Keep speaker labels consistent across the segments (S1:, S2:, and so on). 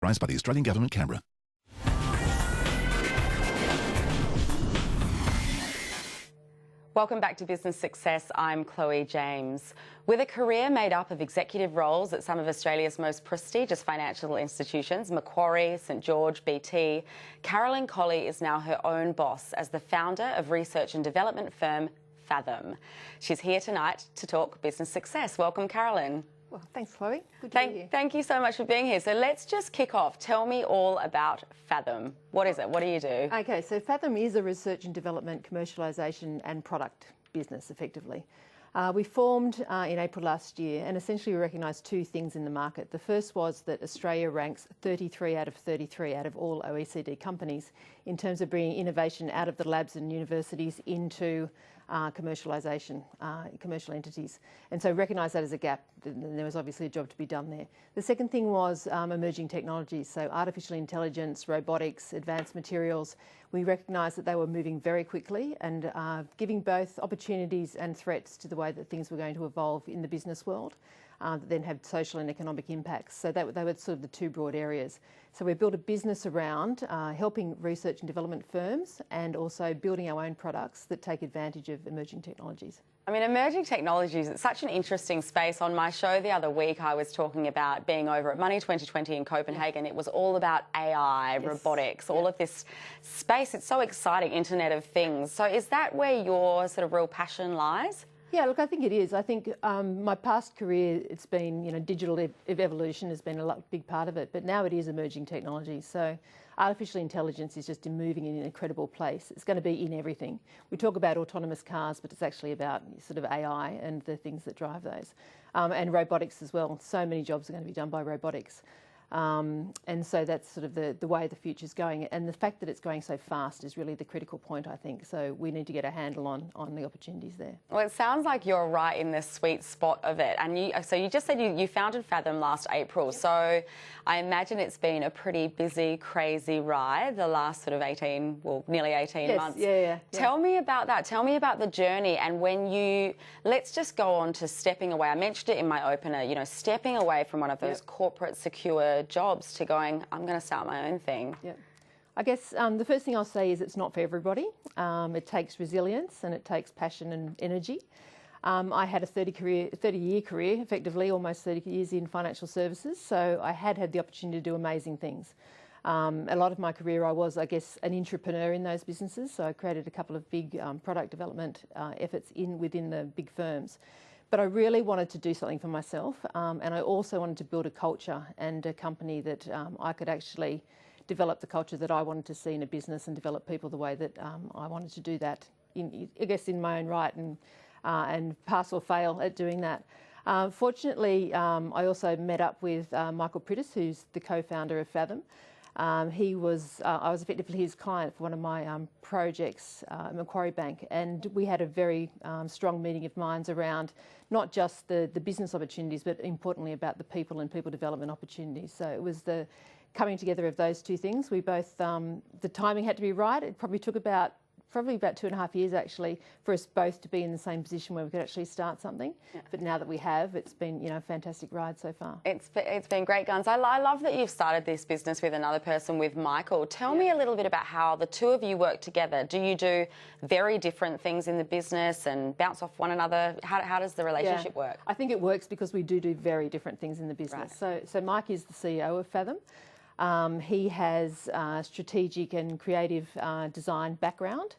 S1: Authorised by the Australian Government, Canberra.
S2: Welcome back to Business Success. I'm Chloe James. With a career made up of executive roles at some of Australia's most prestigious financial institutions, Macquarie, St George, BT, Carolyn Colley is now her own boss as the founder of research and development firm Fathom. She's here tonight to talk business success. Welcome, Carolyn.
S3: Well, thanks, Chloe. Good to be here.
S2: Thank you so much for being here. So let's just kick off. Tell me all about Fathom. What is it? What do you do?
S3: Okay, so Fathom is a research and development, commercialisation and product business, effectively. We formed in April last year, and essentially we recognised two things in the market. The first was that Australia ranks 33 out of 33 out of all OECD companies in terms of bringing innovation out of the labs and universities into commercialisation, commercial entities. And so recognise that as a gap, and there was obviously a job to be done there. The second thing was emerging technologies, so artificial intelligence, robotics, advanced materials. We recognised that they were moving very quickly and giving both opportunities and threats to the way that things were going to evolve in the business world that then have social and economic impacts. So they were sort of the two broad areas. So we built a business around helping research and development firms and also building our own products that take advantage of emerging technologies.
S2: I mean, emerging technologies, it's such an interesting space. On my show the other week, I was talking about being over at Money 2020 in Copenhagen. It was all about AI, robotics, all of this space. It's so exciting, Internet of Things. So is that where your sort of real passion lies?
S3: Yeah, look, I think it is. I think my past career, it's been, digital evolution has been a big part of it, but now it is emerging technology. So artificial intelligence is just moving in an incredible place. It's going to be in everything. We talk about autonomous cars, but it's actually about sort of AI and the things that drive those. And robotics as well. So many jobs are going to be done by robotics. And so that's sort of the way the future's going. And the fact that it's going so fast is really the critical point, I think. So we need to get a handle on the opportunities there.
S2: Well, it sounds like you're right in the sweet spot of it. And so you just said you founded Fathom last April. Yep. So I imagine it's been a pretty busy, crazy ride the last sort of nearly 18 months.
S3: Yeah.
S2: Tell me about that. Tell me about the journey and when let's just go on to stepping away. I mentioned it in my opener, stepping away from one of those corporate secure jobs to going, I'm going to start my own thing.
S3: Yeah. I guess the first thing I'll say is it's not for everybody. It takes resilience and it takes passion and energy. I had a 30-year career, effectively, almost 30 years in financial services, so I had the opportunity to do amazing things. A lot of my career I was, I guess, an entrepreneur in those businesses, so I created a couple of big product development efforts within the big firms. But I really wanted to do something for myself, and I also wanted to build a culture and a company that I could actually develop the culture that I wanted to see in a business and develop people the way that I wanted to do that, I guess, in my own right, and pass or fail at doing that. Fortunately, I also met up with Michael Prittis, who's the co-founder of Fathom. I was effectively his client for one of my projects at Macquarie Bank, and we had a very strong meeting of minds around not just the business opportunities, but importantly about the people and people development opportunities. So it was the coming together of those two things. We both, the timing had to be right. It probably took probably about 2.5 years actually for us both to be in the same position where we could actually start something. Yeah. But now that we have, it's been a fantastic ride so far.
S2: It's been great guns. I love that you've started this business with another person, with Michael. Tell me a little bit about how the two of you work together. Do you do very different things in the business and bounce off one another? How does the relationship work?
S3: I think it works because we do very different things in the business. Right. So Mike is the CEO of Fathom. He has a strategic and creative design background,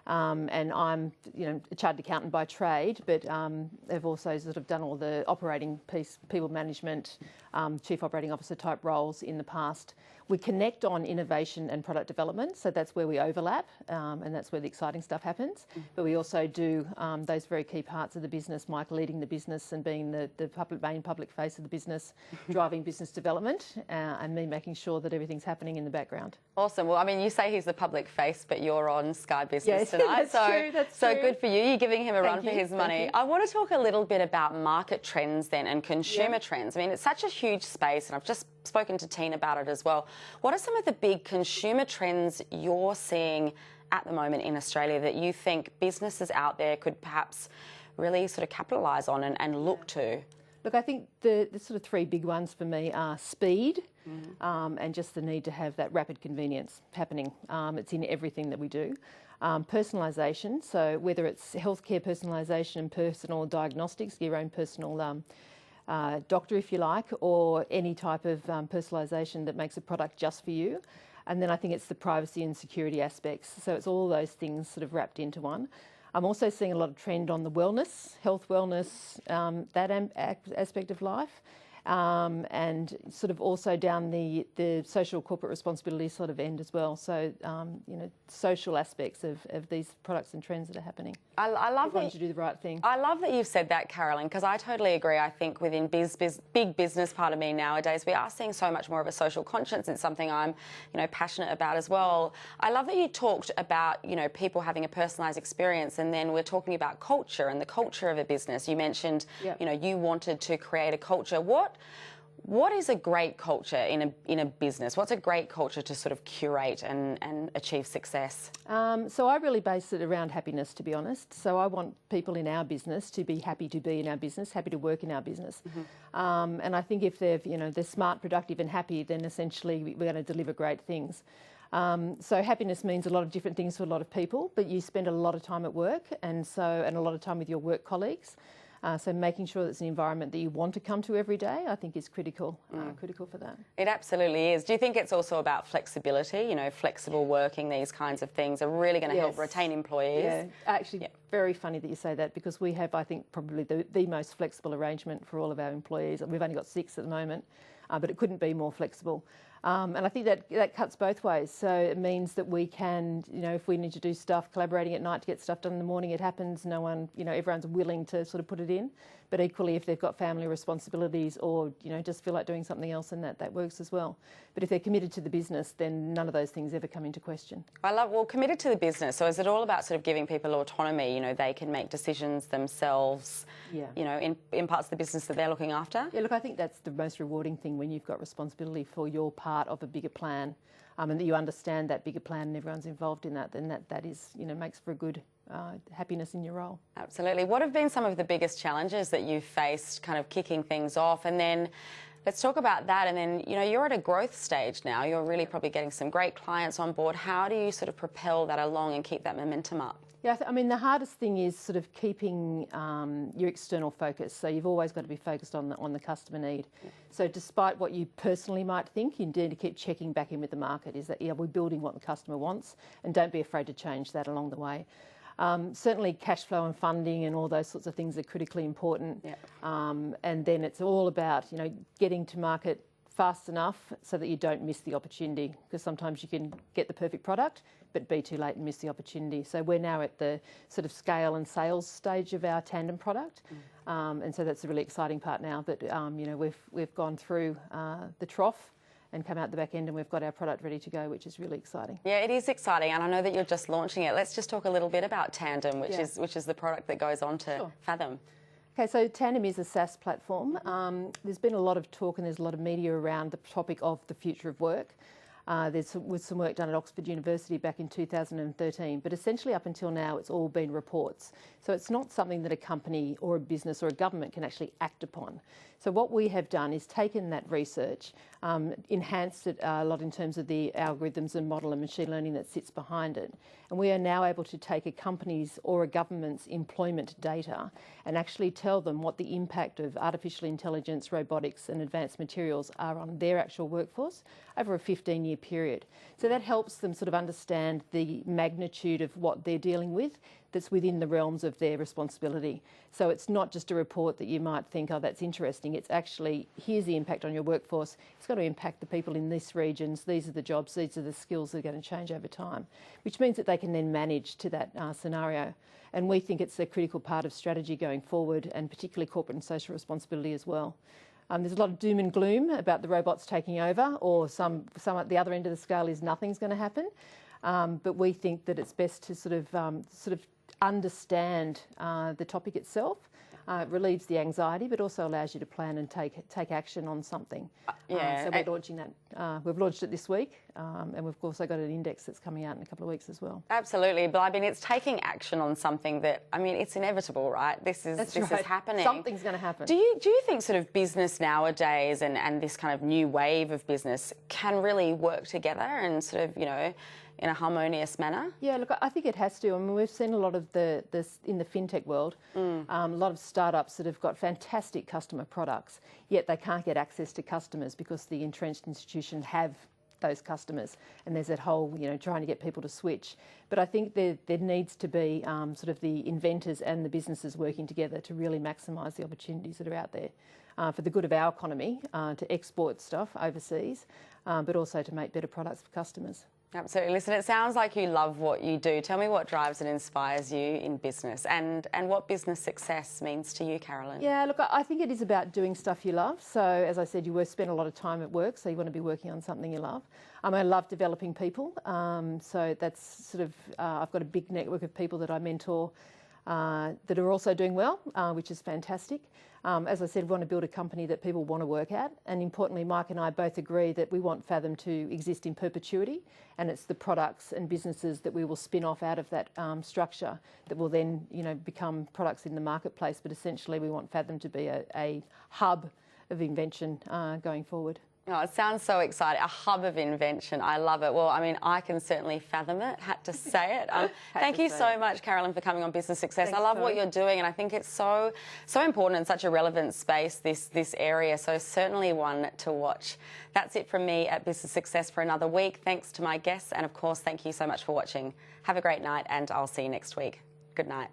S3: and I'm, a chartered accountant by trade, but I've also sort of done all the operating piece, people management, chief operating officer type roles in the past. We connect on innovation and product development, so that's where we overlap, and that's where the exciting stuff happens. But we also do those very key parts of the business, Mike leading the business and being the main public face of the business, driving business development, and me making sure that everything's happening in the background.
S2: Awesome. Well, I mean, you say he's the public face, but you're on Sky Business tonight.
S3: That's true.
S2: Good for you. You're giving him a run for his money. I want to talk a little bit about market trends then and consumer trends. I mean, it's such a huge space, and I've just spoken to Tina about it as well. What are some of the big consumer trends you're seeing at the moment in Australia that you think businesses out there could perhaps really sort of capitalise on and look to?
S3: Look, I think the sort of three big ones for me are speed, and just the need to have that rapid convenience happening. It's in everything that we do. Personalisation, so whether it's healthcare personalisation and personal diagnostics, your own personal doctor, if you like, or any type of personalisation that makes a product just for you. And then I think it's the privacy and security aspects. So it's all those things sort of wrapped into one. I'm also seeing a lot of trend on the wellness, health wellness, that aspect of life. And sort of also down the social corporate responsibility sort of end as well. So, you know, social aspects of these products and trends that are happening.
S2: I love
S3: that to do the right thing.
S2: I love that you've said that, Carolyn, because I totally agree. I think within big business part of me nowadays, we are seeing so much more of a social conscience. It's something I'm, you know, passionate about as well. I love that you talked about, you know, people having a personalised experience, and then we're talking about culture and the culture of a business. You mentioned, you know, you wanted to create a culture. What is a great culture in a business? What's a great culture to sort of curate and achieve success?
S3: So I really base it around happiness, to be honest. So I want people in our business to be happy to be in our business, happy to work in our business. And I think if they're smart, productive and happy, then essentially we're going to deliver great things. So happiness means a lot of different things to a lot of people, but you spend a lot of time at work and a lot of time with your work colleagues. So making sure that it's an environment that you want to come to every day, I think is critical for that.
S2: It absolutely is. Do you think it's also about flexibility? You know, flexible working, these kinds of things are really going to help retain employees?
S3: Yeah, actually, very funny that you say that, because we have, I think, probably the most flexible arrangement for all of our employees. We've only got 6 at the moment, but it couldn't be more flexible. And I think that cuts both ways. So it means that we can, you know, if we need to do stuff, collaborating at night to get stuff done in the morning, it happens. No one, you know, everyone's willing to sort of put it in. But equally, if they've got family responsibilities or, you know, just feel like doing something else, then that works as well. But if they're committed to the business, then none of those things ever come into question.
S2: Committed to the business. So is it all about sort of giving people autonomy? You know, they can make decisions themselves, you know, in parts of the business that they're looking after?
S3: Yeah, look, I think that's the most rewarding thing when you've got responsibility for your part of a bigger plan, and that you understand that bigger plan and everyone's involved in that, then that is, you know, makes for a good happiness in your role.
S2: Absolutely. What have been some of the biggest challenges that you've faced kind of kicking things off? And then let's talk about that. And then, you know, you're at a growth stage now. You're really probably getting some great clients on board. How do you sort of propel that along and keep that momentum up?
S3: Yeah, I mean, the hardest thing is sort of keeping your external focus. So you've always got to be focused on the customer need. So despite what you personally might think, you need to keep checking back in with the market. Is that, we're building what the customer wants, and don't be afraid to change that along the way. Certainly cash flow and funding and all those sorts of things are critically important. And then it's all about, you know, getting to market fast enough so that you don't miss the opportunity, because sometimes you can get the perfect product but be too late and miss the opportunity. So we're now at the sort of scale and sales stage of our Tandem product, and so that's a really exciting part now that you know, we've gone through the trough and come out the back end, and we've got our product ready to go, which is really exciting. Yeah,
S2: it is exciting, and I know that you're just launching it. Let's just talk a little bit about Tandem, which is the product that goes on to Fathom.
S3: Okay, so Tandem is a SaaS platform. There's been a lot of talk and there's a lot of media around the topic of the future of work. There was some work done at Oxford University back in 2013, but essentially up until now it's all been reports. So it's not something that a company or a business or a government can actually act upon. So what we have done is taken that research, enhanced it a lot in terms of the algorithms and model and machine learning that sits behind it. And we are now able to take a company's or a government's employment data and actually tell them what the impact of artificial intelligence, robotics and advanced materials are on their actual workforce over a 15-year period. So that helps them sort of understand the magnitude of what they're dealing with that's within the realms of their responsibility. So it's not just a report that you might think, oh, that's interesting. It's actually, here's the impact on your workforce. It's got to impact the people in these regions. These are the jobs. These are the skills that are going to change over time, which means that they can then manage to that scenario. And we think it's a critical part of strategy going forward, and particularly corporate and social responsibility as well. There's a lot of doom and gloom about the robots taking over, or some at the other end of the scale is nothing's going to happen. But we think that it's best to sort of understand the topic itself, It relieves the anxiety, but also allows you to plan and take action on something. So we're launching that. We've launched it this week, and we've also got an index that's coming out in a couple of weeks as well.
S2: Absolutely, but I mean, it's taking action on something that, I mean, it's inevitable, right? This is happening.
S3: Something's going to happen.
S2: Do you think sort of business nowadays and this kind of new wave of business can really work together and sort of, you know, in a harmonious manner?
S3: Yeah, look, I think it has to. I mean, we've seen a lot of this in the fintech world, a lot of startups that have got fantastic customer products, yet they can't get access to customers because the entrenched institutions have those customers, and there's that whole, you know, trying to get people to switch. But I think there needs to be sort of the inventors and the businesses working together to really maximise the opportunities that are out there for the good of our economy, to export stuff overseas, but also to make better products for customers.
S2: Absolutely. Listen, it sounds like you love what you do. Tell me what drives and inspires you in business, and what business success means to you, Carolyn.
S3: Yeah, look, I think it is about doing stuff you love. So, as I said, you spend a lot of time at work, so you want to be working on something you love. I love developing people. So that's sort of, I've got a big network of people that I mentor that are also doing well, which is fantastic. As I said, we want to build a company that people want to work at, and importantly, Mike and I both agree that we want Fathom to exist in perpetuity, and it's the products and businesses that we will spin off out of that structure that will then, you know, become products in the marketplace. But essentially, we want Fathom to be a hub of invention going forward.
S2: Oh, it sounds so exciting. A hub of invention. I love it. Well, I mean, I can certainly fathom it. Had to say it. Thank you so much, Carolyn, for coming on Business Success.
S3: Thanks,
S2: I love
S3: Chloe.
S2: what you're doing, and I think it's so important in such a relevant space, this area. So certainly one to watch. That's it from me at Business Success for another week. Thanks to my guests, and of course, thank you so much for watching. Have a great night, and I'll see you next week. Good night.